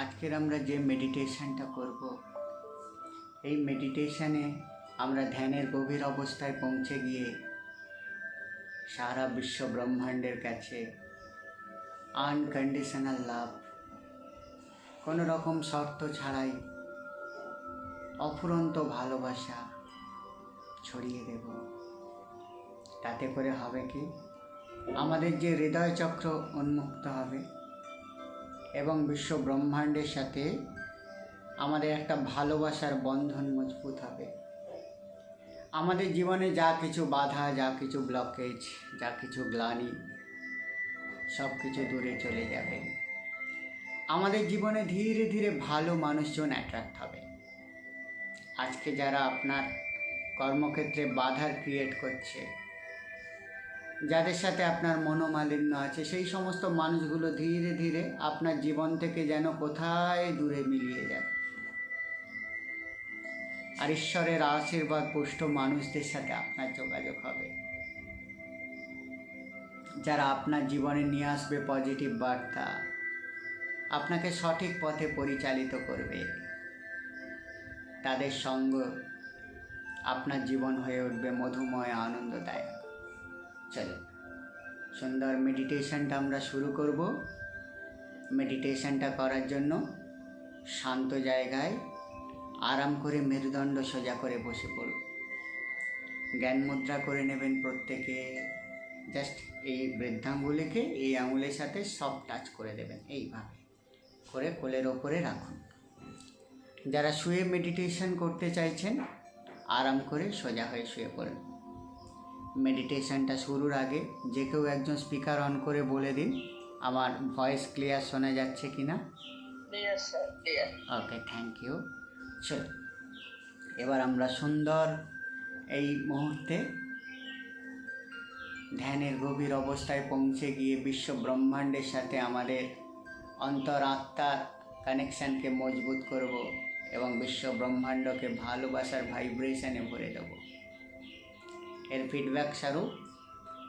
আজকের আমরা যে মেডিটেশনটা করব, এই মেডিটেশনে আমরা ধ্যানের গভীর অবস্থায় পৌঁছে গিয়ে সারা বিশ্ব ব্রহ্মাণ্ডের কাছে আনকন্ডিশনাল লাভ, কোনো রকম শর্ত ছাড়াই অফুরন্ত ভালোবাসা ছড়িয়ে দেব। তাতে করে হবে কি, আমাদের যে হৃদয় চক্র উন্মুক্ত হবে এবং বিশ্ব ব্রহ্মাণ্ডের সাথে আমাদের একটা ভালোবাসার বন্ধন মজবুত হবে। আমাদের জীবনে যা কিছু বাধা, যা কিছু ব্লকেজ, যা কিছু গ্লানি, সব কিছু দূরে চলে যাবে। আমাদের জীবনে ধীরে ধীরে ভালো মানুষজন অ্যাট্রাক্ট হবে। আজকে যারা আপনার কর্মক্ষেত্রে বাধার ক্রিয়েট করছে, যাদের সাথে আপনার মনোমালিন্য আছে, সেই সমস্ত মানুষগুলো ধীরে ধীরে আপনার জীবন থেকে যেন কোথায় দূরে মিলিয়ে যাবে। আর ঈশ্বরের আশীর্বাদ পুষ্ট মানুষদের সাথে আপনার যোগাযোগ হবে, যারা আপনার জীবনে নিয়ে আসবে পজিটিভ বার্তা, আপনাকে সঠিক পথে পরিচালিত করবে। তাদের সঙ্গ আপনার জীবন হয়ে উঠবে মধুময়, আনন্দদায়ক। চলো, সুন্দর মেডিটেশনটা আমরা শুরু করব। মেডিটেশনটা করার জন্য শান্ত জায়গায় আরাম করে মেরুদণ্ড সোজা করে বসে পড়ুন। জ্ঞান মুদ্রা করে নেবেন প্রত্যেকে। জাস্ট এই বৃদ্ধাঙ্গুলিকে এই আঙুলের সাথে সব টাচ করে দেবেন, এইভাবে করে কোলের ওপরে রাখুন। যারা শুয়ে মেডিটেশন করতে চাইছেন, আরাম করে সোজা হয়ে শুয়ে পড়ুন। মেডিটেশনটা শুরুর আগে যে কেউ একজন স্পিকার অন করে বলে দিন আমার ভয়েস ক্লিয়ার শোনা যাচ্ছে কিনা। ওকে, থ্যাংক ইউ। চলো, এবার আমরা সুন্দর এই মুহূর্তে ধ্যানের গভীর অবস্থায় পৌঁছে গিয়ে বিশ্ব ব্রহ্মাণ্ডের সাথে আমাদের অন্তরাত্মার কানেকশানকে মজবুত করব এবং বিশ্ব ব্রহ্মাণ্ডকে ভালোবাসার ভাইব্রেশনে ভরে দেব। এর ফিডব্যাক স্বরূপ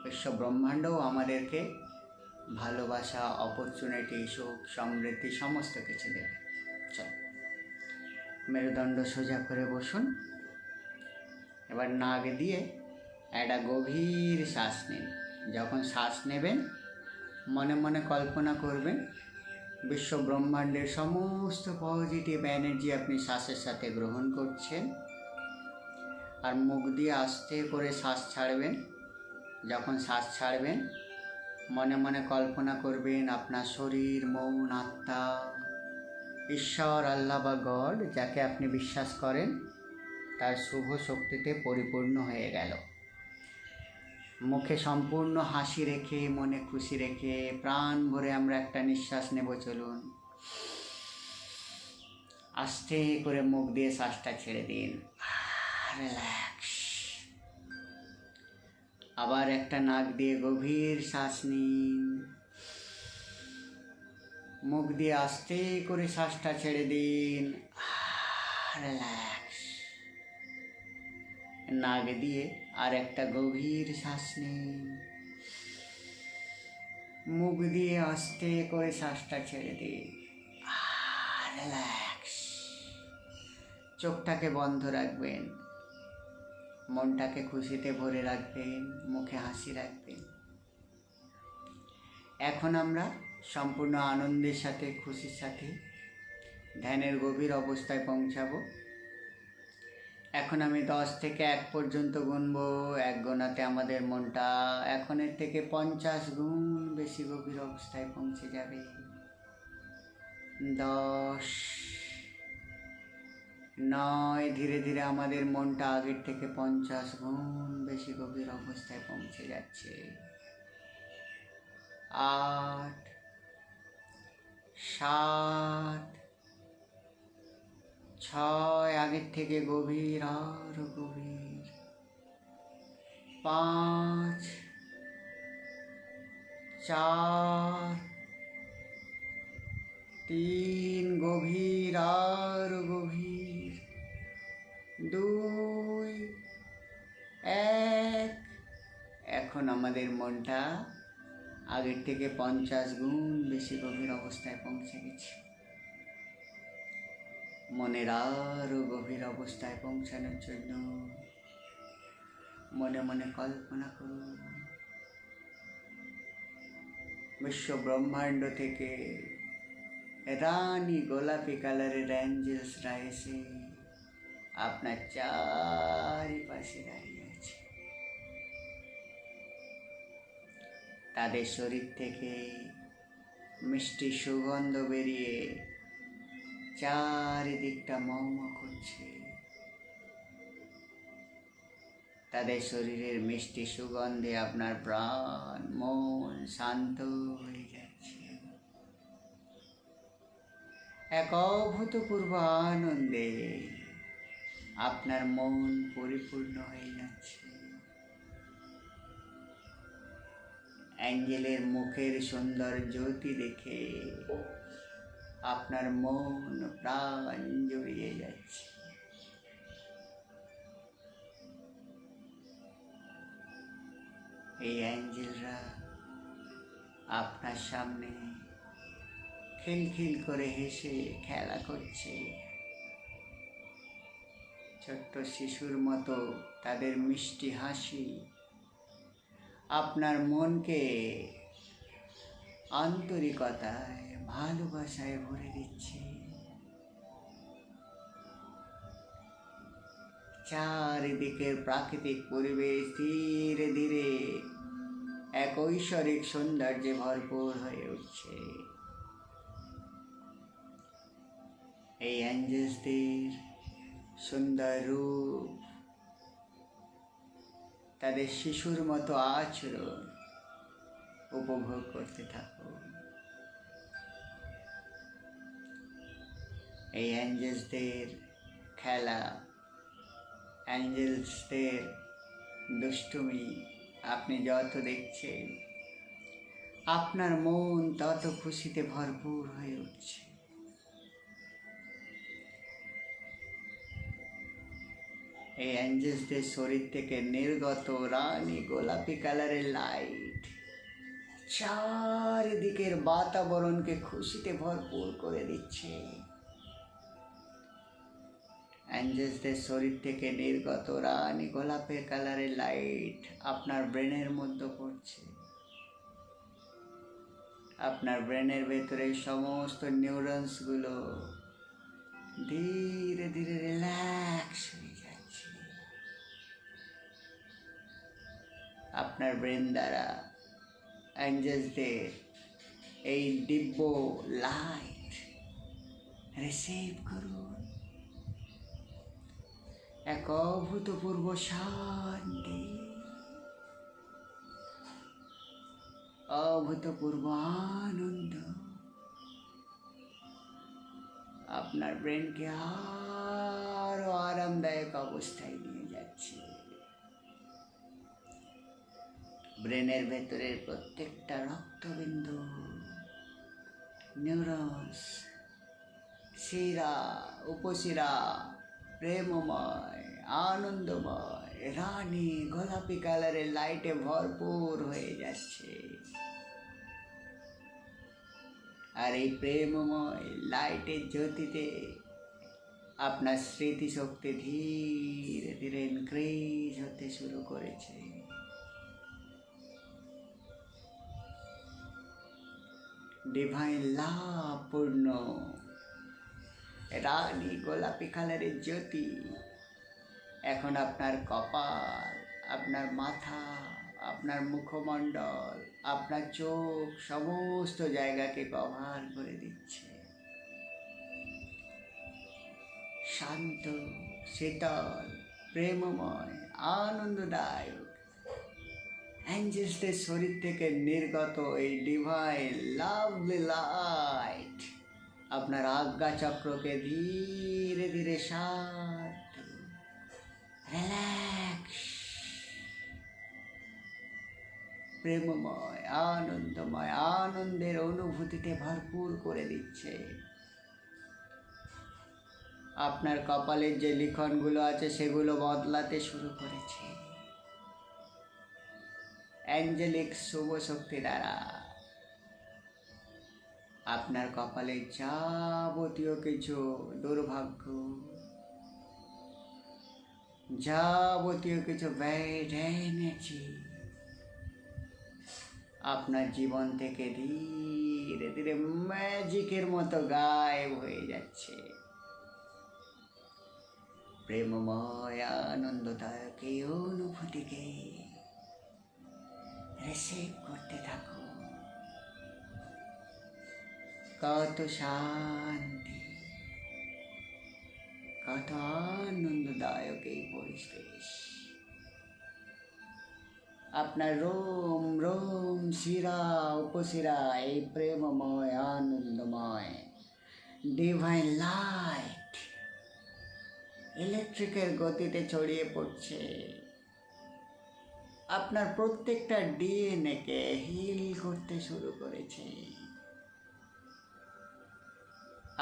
বিশ্ব ব্রহ্মাণ্ডও আমাদেরকে ভালোবাসা, অপরচুনিটি, সুখ, সমৃদ্ধি সমস্ত কিছু দেবে। চল, মেরুদণ্ড সোজা করে বসুন। এবার নাক দিয়ে একটা গভীর শ্বাস নিন। যখন শ্বাস নেবেন, মনে মনে কল্পনা করবেন বিশ্ব ব্রহ্মাণ্ডের সমস্ত পজিটিভ এনার্জি আপনি শ্বাসের সাথে গ্রহণ করছেন। আর মুখ দিয়ে আস্তে করে শ্বাস ছাড়বেন। যখন শ্বাস ছাড়বেন, মনে মনে কল্পনা করবেন আপনার শরীর, মন, আত্মা, ঈশ্বর, আল্লাহ বা গড যাকে আপনি বিশ্বাস করেন, তার শুভ শক্তিতে পরিপূর্ণ হয়ে গেল। মুখে সম্পূর্ণ হাসি রেখে, মনে খুশি রেখে, প্রাণ ভরে আমরা একটা নিঃশ্বাস নেব। চলুন, আস্তে করে মুখ দিয়ে শ্বাসটা ছেড়ে দিন। রিল্যাক্স। আবার একটা নাক দিয়ে গভীর শ্বাস নিন। মুখ দিয়ে আস্তে করে শ্বাসটা ছেড়ে দিন। রিল্যাক্স। নাক দিয়ে আর একটা গভীর শ্বাস নিন। মুখ দিয়ে আস্তে করে শ্বাসটা ছেড়ে দিন। রিল্যাক্স। চোখটাকে বন্ধ রাখবেন, মনটাকে খুশিতে ভরে রাখবেন, মুখে হাসি রাখবেন। এখন আমরা সম্পূর্ণ আনন্দের সাথে, খুশির সাথে ধ্যানের গভীর অবস্থায় পৌঁছাবো। এখন আমি 10 থেকে 1 পর্যন্ত গুনব। 1 গোনাতে আমাদের মনটা এখনের থেকে 50 গুণ বেশি গভীর অবস্থায় পৌঁছে যাবে। 10, 9, ধীরে ধীরে আমাদের মনটা আগের থেকে 50 গুণ বেশি গভীর অবস্থায় পৌঁছে যাচ্ছে। 8, 7, 6, আগের থেকে গভীর, আরো গভীর। 5, 4, 3, গভীর, আরো গভীর। 2, 1। এখন আমাদের মনটা আগের থেকে 50 গুণ বেশি গভীর অবস্থায় পৌঁছে গেছে। মনের আরো গভীর অবস্থায় পৌঁছানোর জন্য মনে মনে কল্পনা করুন, বিশ্ব ব্রহ্মাণ্ড থেকে রানী গোলাপি কালারের অ্যাঞ্জেলসরা এসে আপনার চারিপাশে দাঁড়িয়ে আছে। তাদের শরীর থেকে মিষ্টি সুগন্ধ বেরিয়ে চারিদিকটা মম করছে। তাদের শরীরের মিষ্টি সুগন্ধে আপনার প্রাণ মন শান্ত হয়ে যাচ্ছে। এক অভূতপূর্ব আনন্দে আপনার মন পরিপূর্ণ হয়ে যাচ্ছে। অ্যাঞ্জেলের মুখের সুন্দর জ্যোতি দেখে আপনার মন প্রাণ জুড়িয়ে যাচ্ছে। এই অ্যাঞ্জেলরা আপনার সামনে খিলখিল করে হেসে খেলা করছে। ছোট্ট শিশুর মতো তাদের মিষ্টি হাসি আপনার মনকে আন্তরিকতায় ভালোবাসায় ভরে দিচ্ছে। চারিদিকের প্রাকৃতিক পরিবেশ ধীরে ধীরে এক ঐশ্বরিক সৌন্দর্যে ভরপুর হয়ে উঠছে। এই অ্যাঞ্জেলসদের সুন্দর রূপ, তাদের শিশুর মতো আচরণ উপভোগ করতে থাকুন। এই অ্যাঞ্জেলসদের খেলা, অ্যাঞ্জেলসদের দুষ্টুমি আপনি যত দেখছেন, আপনার মন তত খুশিতে ভরপুর হয়ে উঠছে। এই অ্যাঞ্জেলসদের শরীর থেকে নির্গত রানী গোলাপি কালারের লাইট চারিদিকের বাতাবরণকে খুশিতে ভরপুর করে দিচ্ছে। অ্যাঞ্জেলসদের শরীর থেকে নির্গত রানী গোলাপের কালারের লাইট আপনার ব্রেনের মধ্যে পড়ছে। আপনার ব্রেনের ভেতরে সমস্ত নিউরনসগুলো ধীরে ধীরে রিল্যাক্স হয়ে যাচ্ছে। আপনার ব্রেন দ্বারা অ্যাঞ্জেলসদের এই দিব্য লাইট রিসিভ করুন। এক অভূতপূর্ব শান্তি, অভূতপূর্ব আনন্দ আপনার ব্রেনকে আরো আরামদায়ক অবস্থায় নিয়ে যাচ্ছে। ব্রেনের ভেতরের প্রত্যেকটা রক্তবিন্দু, নিউরনস, শিরা, উপশিরা প্রেমময়, আনন্দময় রানী গোলাপি কালারের লাইটে ভরপুর হয়ে যাচ্ছে। আর এই প্রেমময় লাইটের জ্যোতিতে আপনার স্মৃতিশক্তি ধীরে ধীরে ইনক্রিজ হতে শুরু করেছে। ডিভাইন লাভ পূর্ণ রানী গোলাপি কালারের জ্যোতি এখন আপনার কপাল, আপনার মাথা, আপনার মুখমণ্ডল, আপনার চোখ সমস্ত জায়গাকে কভার করে দিচ্ছে। শান্ত, শীতল, প্রেমময়, আনন্দদায়ক অ্যাঞ্জেলসদের শরীর থেকে নির্গত এই ডিভাইন লাভলি লাইট আপনার আজ্ঞা চক্রকে ধীরে ধীরে শান্ত, রিল্যাক্স, প্রেমময়, আনন্দময়, আনন্দের অনুভূতিতে ভরপুর করে দিচ্ছে। আপনার কপালের যে লিখনগুলো আছে সেগুলো বদলাতে শুরু করেছে অ্যাঞ্জেলিক শুভ শক্তি দ্বারা। আপনার কপালে যাবতীয় কিছু দুর্ভাগ্য, যাবতীয় কিছু ব্যাড এনার্জি আপনার জীবন থেকে ধীরে ধীরে ম্যাজিকের মতো গায়েব হয়ে যাচ্ছে। প্রেমময় আনন্দদায়ক এই অনুভূতিকে রিসিভ করতে থাকো। কত শান্তি, কত আনন্দদায়ক এই পরিবেশ। আপনার রোম রোম শিরা উপশিরা এই প্রেমময় আনন্দময় ডিভাইন লাইট ইলেকট্রিকের গতিতে ছড়িয়ে পড়ছে। আপনার প্রত্যেকটা ডিএনএকে হিল করতে শুরু করেছে।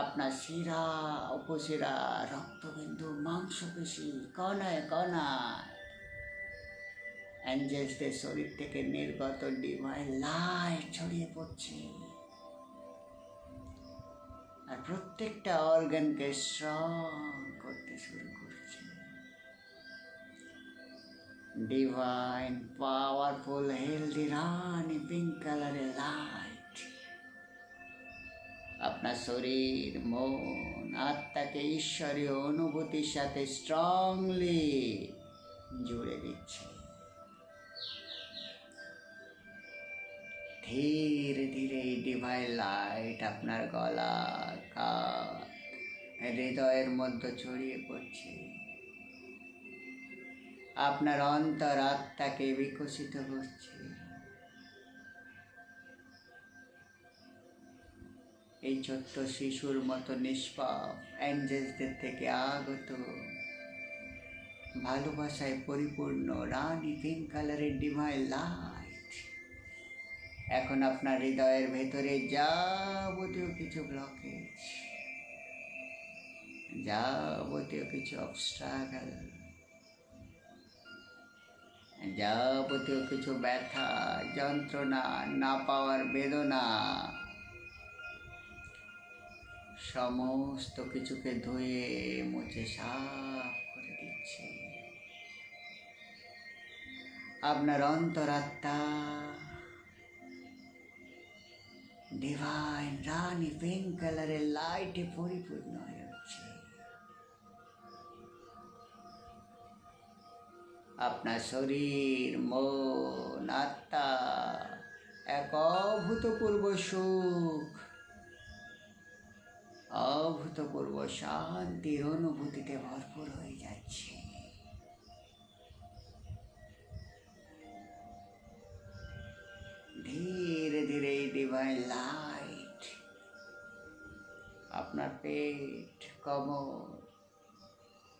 আপনার শিরা উপশিরা রক্তবিন্দু মাংসপেশি কণায় কণায় অ্যাঞ্জেলসদের শরীর থেকে নির্গত ডিভাইন লাইট ছড়িয়ে পড়ছে আর প্রত্যেকটা অর্গানকে স্ট্রং করতে শুরু করছে। ডিভাইন পাওয়ারফুল হেলদি রানি পিঙ্ক কালারের লাইট আপনার শরীর মন আত্মাকে ঈশ্বরীয় অনুভূতির সাথে স্ট্রংলি জুড়ে দিচ্ছে। ধীরে ধীরে ডিভাইন লাইট আপনার গলা, কাঁধ, হৃদয়ের মধ্যে ছড়িয়ে পড়ছে। আপনার অন্তর আত্মাকে বিকশিত করছে। এই ছোট্ট শিশুর মতো নিষ্পাপ অ্যাঞ্জেলসদের থেকে আগত ভালোবাসায় পরিপূর্ণ রানি পিঙ্ক কালারের ডিভাইন লাইট এখন আপনার হৃদয়ের ভেতরে যাবতীয় কিছু ব্লকেজ, যাবতীয় কিছু অবস্ট্রাগল, যাবতীয় কিছু ব্যথা যন্ত্রণা না পাওয়ার বেদনা সমস্ত কিছুকে ধুয়ে মুছে সাফ করে দিচ্ছে। আপনার অন্তরাত্মা ডিভাইন রানি পিঙ্ক কালারের লাইটে পরিপূর্ণ হয়ে যাচ্ছে। আপনার শরীর মন আত্মা এক অভূতপূর্ব সুখ, অভূতপূর্ব শান্তির অনুভূতিতে ভরপুর হয়ে যাচ্ছে। ধীরে ধীরে এই ডিভাইন লাইট আপনার পেট, কোমর,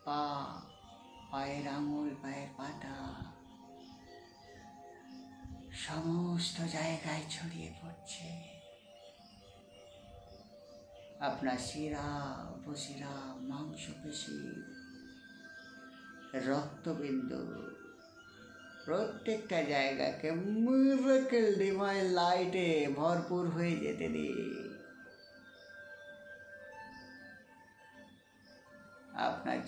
পা, পায়ের আঙুল, পায়ের পাতা সমস্ত জায়গায় ছড়িয়ে পড়ছে। আপনার শিরা উপশিরা মাংসপেশি রক্তবিন্দু প্রত্যেকটা জায়গাকে মিরাকেল ডিভাইন লাইটে ভরপুর হয়ে যেতে দিন। আপনার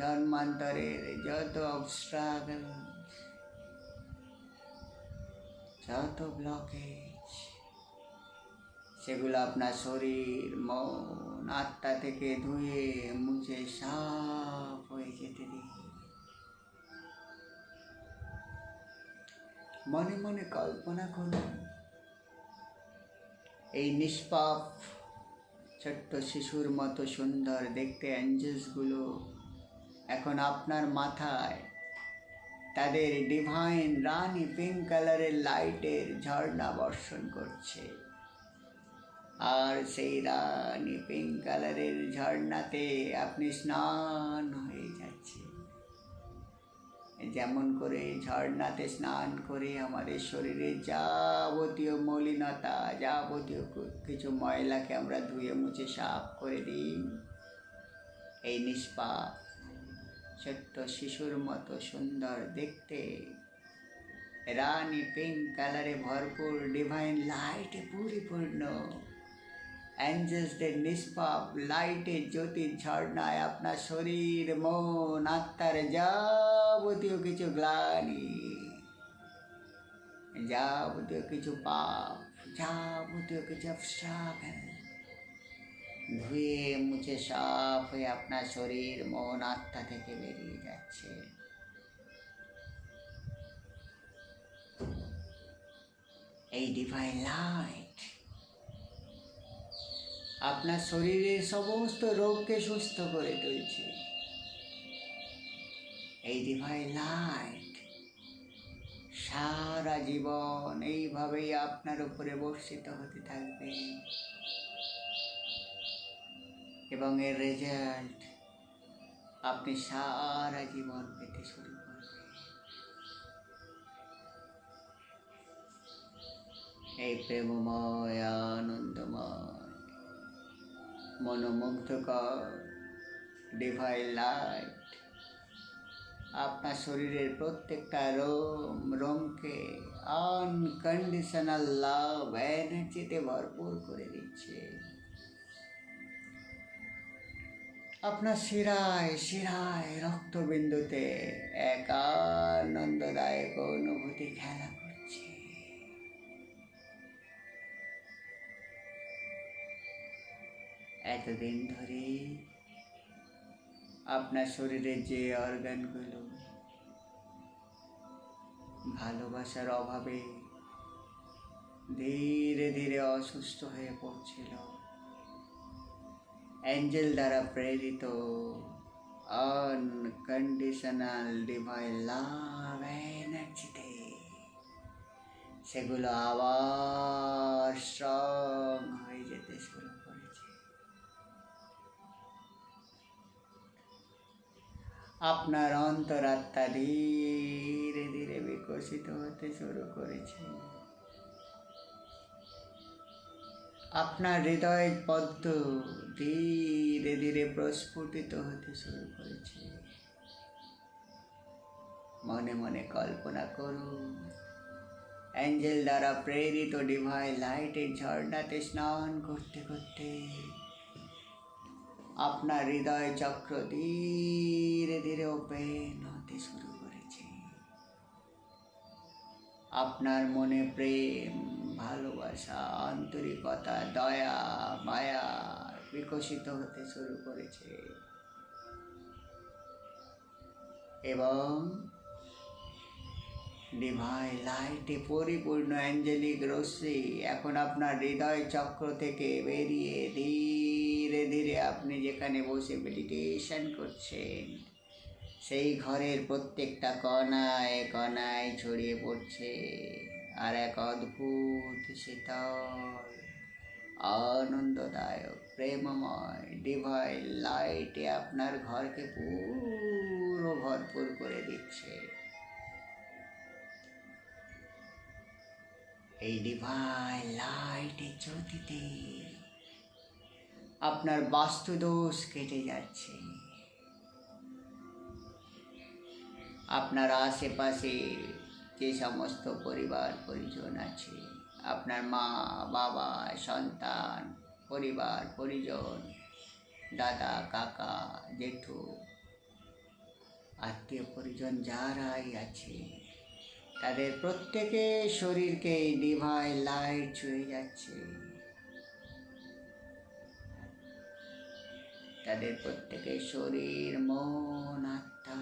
জন্মান্তরের যত অবস্ট্রাগল, যত ব্লকেজ সেগুলো আপনার শরীর মন আত্মা থেকে ধুয়ে মুছে সাফ হয়ে যেতে দিন। মনে মনে কল্পনা করুন এই নিষ্পাপ ছোট্ট শিশুর মতো সুন্দর দেখতে অ্যাঞ্জেলসগুলো এখন আপনার মাথায় তাদের ডিভাইন রানি পিঙ্ক কালারের লাইটের ঝর্ণা বর্ষণ করছে। আর সেই রানি পিঙ্ক কালারের ঝর্ণাতে আপনি স্নান হয়ে যাচ্ছে। যেমন করে ঝর্ণাতে স্নান করে আমাদের শরীরের যাবতীয় মলিনতা, যাবতীয় কিছু ময়লাকে আমরা ধুয়ে মুছে সাফ করে দিই, এই নিষ্পাপ ছোট্ট শিশুর মতো সুন্দর দেখতে রানি পিঙ্ক কালারে ভরপুর ডিভাইন লাইটে পরিপূর্ণ অ্যাঞ্জেলসদের নিষ্পাপ লাইটের জ্যোতির ঝর্ণায় আপনার শরীর, মন, আত্মার যাবতীয় কিছু গ্লানি, যাবতীয় কিছু পাপ, যাবতীয় কিছু অবস্ট্রাগল ধুয়ে মুছে সাফ হয়ে আপনার শরীর, মন, আত্মা থেকে বেরিয়ে যাচ্ছে। এই ডিভাইন লাইট আপনার শরীরের সমস্ত রোগকে সুস্থ করে তুলছে। এই ডিভাইন লাইট সারা জীবন এইভাবেই আপনার উপরে বর্ষিত হতে থাকবে এবং এর রেজাল্ট আপনি সারা জীবন পেতে শুরু করবেন। এই প্রেমময়, আনন্দময়, মনোমুগ্ধকর ডিভাইন লাইট আপনার শরীরের প্রত্যেকটা রোমকে আনকন্ডিশনাল লাভ এনার্জিতে ভরপুর করে দিচ্ছে। আপনার শিরায় শিরায় রক্তবিন্দুতে এক আনন্দদায়ক অনুভূতি খেলা করছে। এতদিন ধরে আপনার শরীরের যে অর্গানগুলো ভালোবাসার অভাবে ধীরে ধীরে অসুস্থ হয়ে পড়ছিল, অ্যাঞ্জেল দ্বারা প্রেরিত আনকন্ডিশনাল ডিভাইন লাভ এনার্জিতে সেগুলো আবার স্ট্রং হয়ে যেতে শুরু করেছে। আপনার অন্তরাত্মা ধীরে ধীরে বিকশিত হতে শুরু করেছে। আপনার হৃদয় পদ্ম ধীরে ধীরে প্রস্ফুটিত হতে শুরু করেছে। মনে মনে কল্পনা করুন, অ্যাঞ্জেল দ্বারা প্রেরিত ডিভাইন লাইটের ঝর্ণাতে স্নান করতে করতে আপনার হৃদয় চক্র ধীরে ধীরে ওপেন হতে শুরু করেছে। আপনার মনে প্রেম, ভালোবাসা, আন্তরিকতা, দয়া, মায়া বিকশিত হতে শুরু করেছে এবং ডিভাইন লাইটে পরিপূর্ণ অ্যাঞ্জেলিক রশ্মি এখন আপনার হৃদয় চক্র থেকে বেরিয়ে ধীরে ধীরে আপনি যেখানে বসে মেডিটেশন করছেন সেই ঘরের প্রত্যেকটা কণায় কণায় ছড়িয়ে পড়ছে আর এক অদ্ভুত শীতল, আনন্দদায়ক, প্রেমময় ডিভাইন লাইটে আপনার ঘরকে পুরো ভরপুর করে দিচ্ছে। এই ডিভাইন লাইটের জ্যোতিতে আপনার বাস্তুদোষ কেটে যাচ্ছে। আপনার আশেপাশে যে সমস্ত পরিবার পরিজন আছে, আপনার মা, বাবা, সন্তান, পরিবার পরিজন, দাদা, কাকা, জেঠু, আত্মীয় পরিজন যারাই আছে তাদের প্রত্যেকের শরীরকে ডিভাইন লাইট ছুঁয়ে যাচ্ছে। তাদের প্রত্যেকের শরীর, মন, আত্মা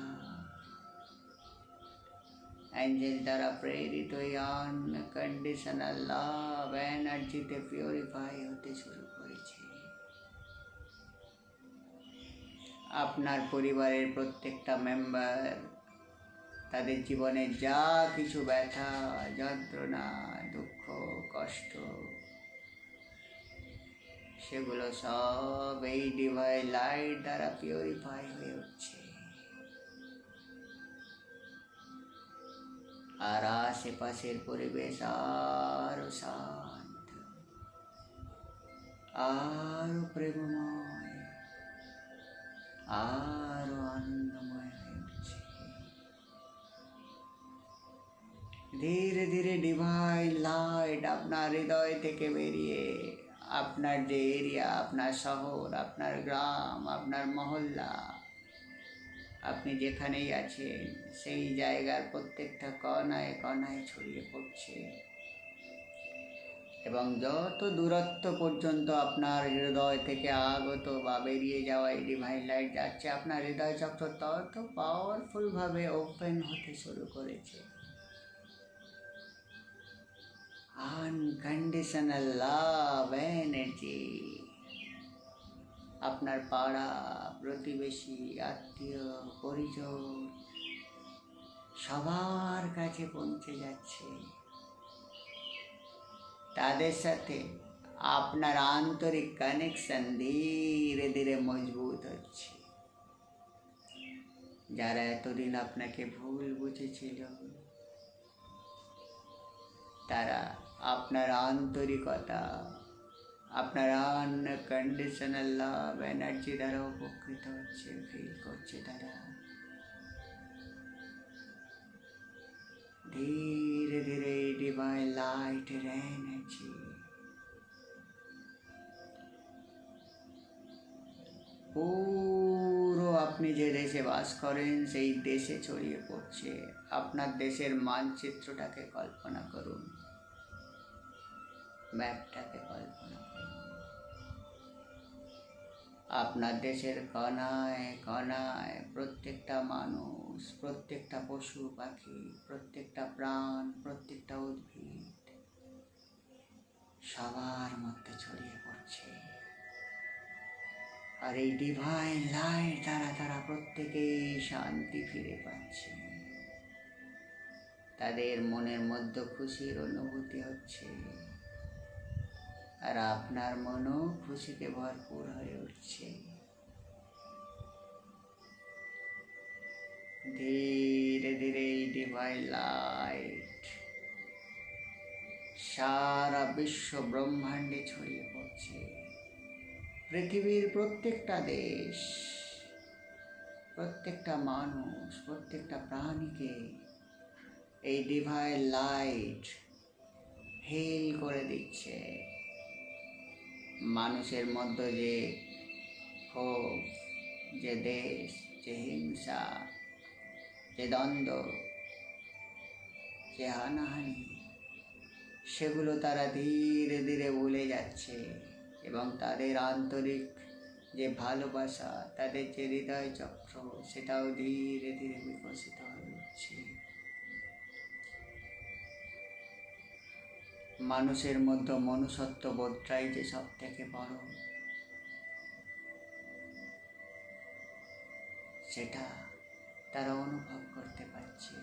অ্যাঞ্জেল দ্বারা প্রেরিত আনকন্ডিশনাল লাভ এনার্জিতে পিউরিফাই হতে শুরু করেছে। আপনার পরিবারের প্রত্যেকটা মেম্বার তাদের জীবনে যা কিছু ব্যথা, যন্ত্রণা, দুঃখ, কষ্ট সেগুলো সব এই ডিভাইন লাইট দ্বারা পিউরিফাই হয়ে উঠছে। আর আশেপাশের পরিবেশ আরো শান্ত, আরো প্রেমময়, আরো আনন্দময় হয়ে উঠছে। ধীরে ধীরে ডিভাইন লাইট আপনার হৃদয় থেকে বেরিয়ে আপনার যে এরিয়া, আপনার শহর, আপনার গ্রাম, আপনার মহল্লা, আপনি যেখানেই আছেন সেই জায়গার প্রত্যেকটা কণায় কণায় ছড়িয়ে পড়ছে। এবং যত দূরত্ব পর্যন্ত আপনার হৃদয় থেকে আগত বা বেরিয়ে যাওয়া এই ডিভাইন লাইট যাচ্ছে, আপনার হৃদয় চক্র তত পাওয়ারফুলভাবে ওপেন হতে শুরু করেছে। আনকন্ডিশনাল লাভ এনার্জি আপনার পাড়া, প্রতিবেশী, আত্মীয়, পরিজন সবার কাছে পৌঁছে যাচ্ছে। তাদের সাথে আপনার আন্তরিক কানেকশন ধীরে ধীরে মজবুত হচ্ছে। যারা এতদিন আপনাকে ভুল বুঝেছিল, তারা আপনার আন্তরিকতা, আপনার আনকন্ডিশনাল লাভ এনার্জি দ্বারা উপকৃত হচ্ছে, ফিল করছে। তারা ধীরে ধীরে ডিভাইন লাইটের এনার্জি পুরো আপনি যে দেশে বাস করেন সেই দেশে ছড়িয়ে পড়ছে। আপনার দেশের মানচিত্রটাকে কল্পনা করুন, ম্যাপটাকে কল্পনা করুন। আপনার দেশের কণায় কণায় প্রত্যেকটা মানুষ, প্রত্যেকটা পশু পাখি, প্রত্যেকটা প্রাণ, প্রত্যেকটা উদ্ভিদ সবার মধ্যে ছড়িয়ে পড়ছে। আর এই ডিভাইন লাইট দ্বারা তারা প্রত্যেকেই শান্তি ফিরে পাচ্ছে। তাদের মনের মধ্যে খুশির অনুভূতি হচ্ছে, আর আপনার মনও খুশিতে ভরপুর হয়ে উঠছে। ধীরে ধীরে এই ডিভাইন লাইট সারা বিশ্ব ব্রহ্মাণ্ডে ছড়িয়ে পড়ছে। পৃথিবীর প্রত্যেকটা দেশ, প্রত্যেকটা মানুষ, প্রত্যেকটা প্রাণীকে এই ডিভাইন লাইট হিল করে দিচ্ছে। মানুষের মধ্যে যে ক্ষোভ, যে দেশ, যে হিংসা, যে দ্বন্দ্ব, যে হানাহানি, সেগুলো তারা ধীরে ধীরে ভুলে যাচ্ছে। এবং তাদের আন্তরিক যে ভালোবাসা, তাদের যে হৃদয় চক্র, সেটাও ধীরে ধীরে বিকশিত হয়ে উঠছে। মানুষের মধ্যে মনুষ্যত্ব বোধটাই যে সব থেকে বড়, সেটা তারা অনুভব করতে পারছে।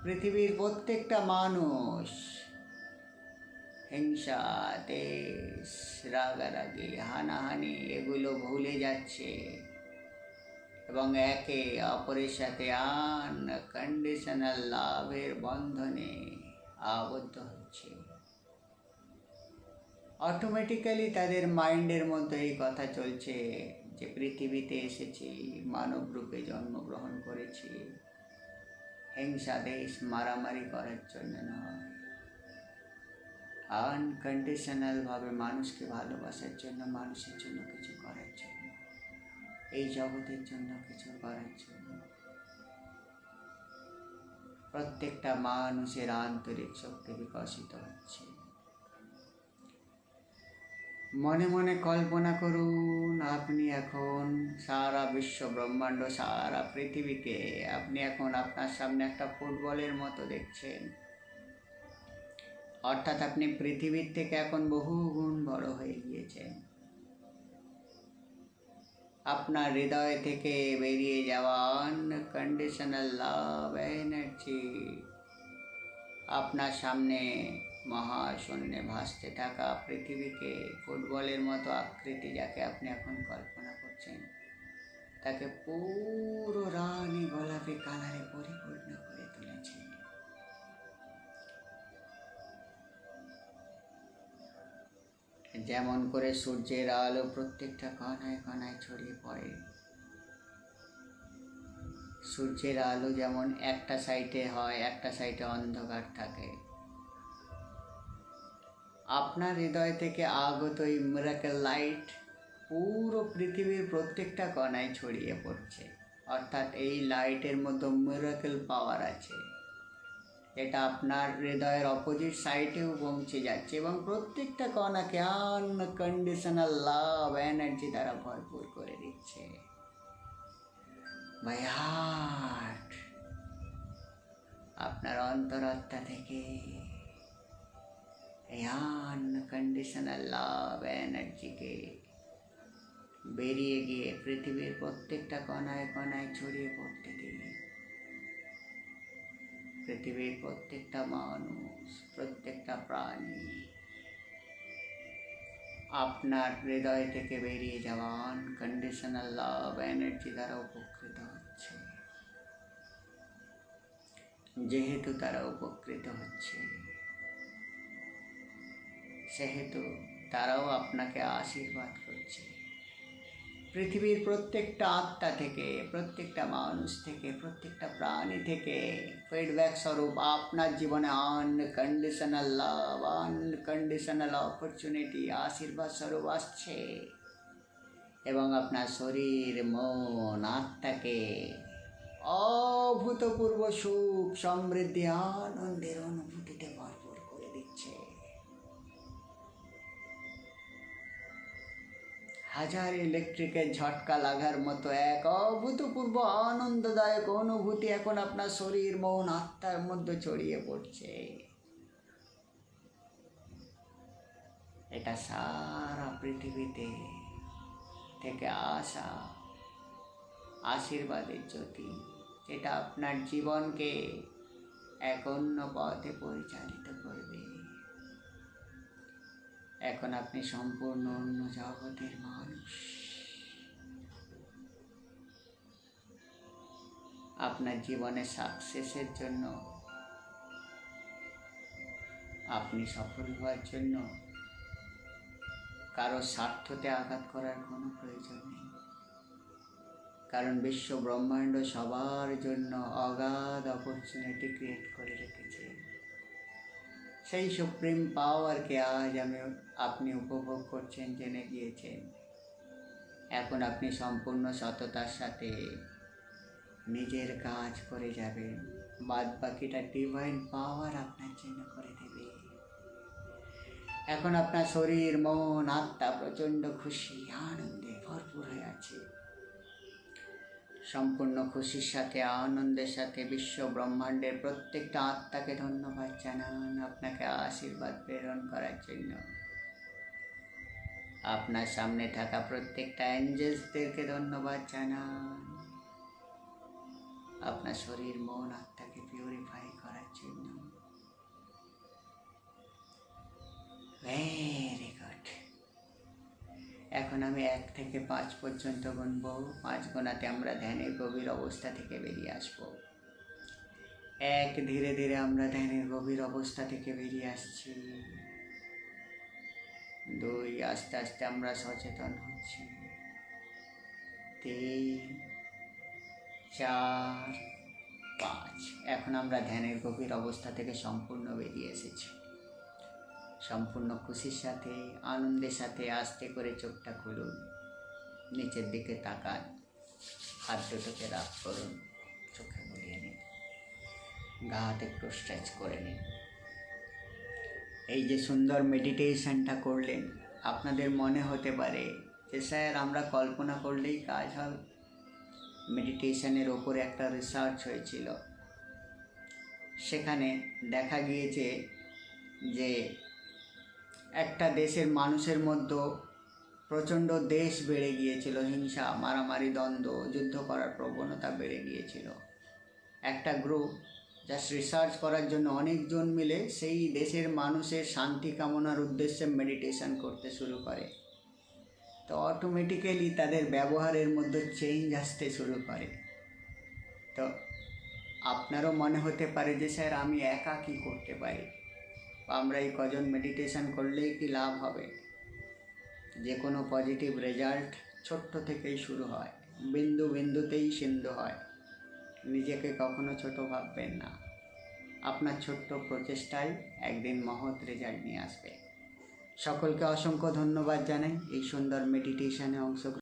পৃথিবীর প্রত্যেকটা মানুষ হিংসা, দেশ, রাগারাগি, হানাহানি এগুলো ভুলে যাচ্ছে এবং একে অপরের সাথে আনকন্ডিশনাল লাভের বন্ধনে আবদ্ধ হচ্ছে। অটোমেটিক্যালি তাদের মাইন্ডের মধ্যে এই কথা চলছে যে পৃথিবীতে এসেছি, মানব রূপে জন্মগ্রহণ করেছি, হিংসা, দেশ, মারামারি করার জন্য নয়, আনকন্ডিশনালভাবে মানুষকে ভালোবাসার জন্য, মানুষের জন্য কিছু করার জন্য, এই জগতের জন্য কিছু করার জন্য। প্রত্যেকটা মানুষের আন্তরিক শক্তি বিকশিত হচ্ছে। মনে মনে কল্পনা করুন, আপনি এখন সারা বিশ্ব ব্রহ্মাণ্ড, সারা পৃথিবীকে আপনি এখন আপনার সামনে একটা ফুটবলের মতো দেখছেন। অর্থাৎ আপনি পৃথিবীর থেকে এখন বহু গুণ বড় হয়ে গিয়েছেন। আপনার হৃদয় থেকে বেরিয়ে যাওয়া আনকন্ডিশনাল লাভ এনার্জি আপনার সামনে মহাশূন্যে ভাসতে থাকা পৃথিবীকে ফুটবলের মতো আকৃতি, যাকে আপনি এখন কল্পনা করছেন, তাকে পুরো রানী গোলাপি কালারে পরিপূর্ণ করে তুলেছে। যেমন করে সূর্যের আলো প্রত্যেকটা কণায় কণায় ছড়িয়ে পড়ে, সূর্যের আলো যেমন একটা সাইডে হয়, একটা সাইডে অন্ধকার থাকে, আপনার হৃদয় থেকে আগত এই মিরাকেল লাইট পুরো পৃথিবীর প্রত্যেকটা কণায় ছড়িয়ে পড়ছে। অর্থাৎ এই লাইটের মধ্যে মিরাকেল পাওয়ার আছে, এটা আপনার হৃদয়ের অপোজিট সাইডেও পৌঁছে যাচ্ছে এবং প্রত্যেকটা কণাকে আনকন্ডিশনাল লাভ এনার্জি দ্বারা ভরপুর করে দিচ্ছে। মাই হার্ট, আপনার অন্তরাত্মা থেকে এই আনকন্ডিশনাল লাভ এনার্জিকে বেরিয়ে গিয়ে পৃথিবীর প্রত্যেকটা কণায় কণায় ছড়িয়ে পড়তে দিন। পৃথিবীর প্রত্যেকটা মানুষ, প্রত্যেকটা প্রাণী আপনার হৃদয় থেকে বেরিয়ে যাওয়া আনকন্ডিশনাল লাভ এনার্জি দ্বারা উপকৃত হচ্ছে। যেহেতু তারা উপকৃত হচ্ছে, সেহেতু তারাও আপনাকে আশীর্বাদ করছে। পৃথিবীর প্রত্যেকটা আত্মা থেকে, প্রত্যেকটা মানুষ থেকে, প্রত্যেকটা প্রাণী থেকে ফিডব্যাক স্বরূপ আপনার জীবনে আনকন্ডিশনাল লাভ, আনকন্ডিশনাল অপরচুনিটি আশীর্বাদ স্বরূপ আসছে এবং আপনার শরীর, মন, আত্মাকে অভূতপূর্ব সুখ, সমৃদ্ধি, আনন্দের অনুভূতিতে ভরপুর করে দিচ্ছে। হাজার ইলেকট্রিকের ঝটকা লাগার মতো এক অভূতপূর্ব আনন্দদায়ক অনুভূতি এখন আপনার শরীর, মন, আত্মার মধ্যে ছড়িয়ে পড়ছে। এটা সারা পৃথিবীতে থেকে আসা আশীর্বাদের জ্যোতি, যেটা আপনার জীবনকে এক অন্য পথে পরিচালিত করবে। এখন আপনি সম্পূর্ণ অন্য জগতের মানুষ। আপনার জীবনে সাকসেসের জন্য, আপনি সফল হওয়ার জন্য কারো স্বার্থতে আঘাত করার কোনো প্রয়োজন নেই, কারণ বিশ্ব ব্রহ্মাণ্ড সবার জন্য অগাধ অপরচুনিটি ক্রিয়েট করে রেখেছে। সেই সুপ্রিম পাওয়ারকে আজ আপনি উপভোগ করছেন, জেনে গিয়েছেন। এখন আপনি সম্পূর্ণ সততার সাথে নিজের কাজ করে যাবেন, বাদ বাকিটা ডিভাইন পাওয়ার আপনার জন্য করে দেবে। এখন আপনার শরীর, মন, আত্মা প্রচণ্ড খুশি, আনন্দে ভরপুর হয়ে আছে। সম্পূর্ণ খুশির সাথে, আনন্দের সাথে বিশ্ব ব্রহ্মাণ্ডের প্রত্যেকটা আত্মাকে ধন্যবাদ জানান আপনাকে আশীর্বাদ প্রেরণ করার জন্য। আপনার সামনে থাকা প্রত্যেকটা অ্যাঞ্জেলসদেরকে ধন্যবাদ জানান আপনার শরীর, মন, আত্মাকে পিউরিফাই করার জন্য। Very good. এখন আমি 1 থেকে 5 পর্যন্ত গুনব। 5 গোনাতে আমরা ধ্যানের গভীর অবস্থা থেকে বেরিয়ে আসব। 1, ধীরে ধীরে আমরা ধ্যানের গভীর অবস্থা থেকে বেরিয়ে আসছি। 2, আস্তে আস্তে আমরা সচেতন হচ্ছি। 3, 4, 5। এখন আমরা ধ্যানের গভীর অবস্থা থেকে সম্পূর্ণ বেরিয়ে এসেছি। সম্পূর্ণ খুশির সাথে, আনন্দের সাথে আস্তে করে চোখটা খুলুন, নিচের দিকে তাকান, হাত দুটোকে রাফ করুন, চোখে বুলিয়ে নিন, গা হাত একটু স্ট্রেচ করে নিন। এই যে সুন্দর মেডিটেশনটা করলেন, আপনাদের মনে হতে পারে যে স্যার আমরা কল্পনা করলেই কাজ হবে। মেডিটেশনের ওপরে একটা রিসার্চ হয়েছিল, সেখানে দেখা গিয়েছে যে একটা দেশের মানুষের মধ্যে প্রচণ্ড দেশ বেড়ে গিয়েছিল, হিংসা, মারামারি, দ্বন্দ্ব, যুদ্ধ করার প্রবণতা বেড়ে গিয়েছিল। একটা গ্রুপ জাস্ট রিসার্চ করার জন্য অনেকজন মিলে সেই দেশের মানুষের শান্তি কামনার উদ্দেশ্যে মেডিটেশন করতে শুরু করে। তো অটোমেটিক্যালি তাদের ব্যবহারের মধ্যে চেঞ্জ আসতে শুরু করে। তো আপনারও মনে হতে পারে যে স্যার আমি একা কী করতে পারি, আমরা এই কজন মেডিটেশন করলেই কি লাভ হবে? যে কোনো পজিটিভ রেজাল্ট ছোট্ট থেকেই শুরু হয়, বিন্দু বিন্দুতেই সিন্ধু হয়। নিজেকে কখনো ছোট ভাববেন না, আপনার ছোট্ট প্রচেষ্টাই একদিন মহৎ রেজাল্ট নিয়ে আসবে। সকলকে অসংখ্য ধন্যবাদ জানাই এই সুন্দর মেডিটেশনে অংশগ্রহণ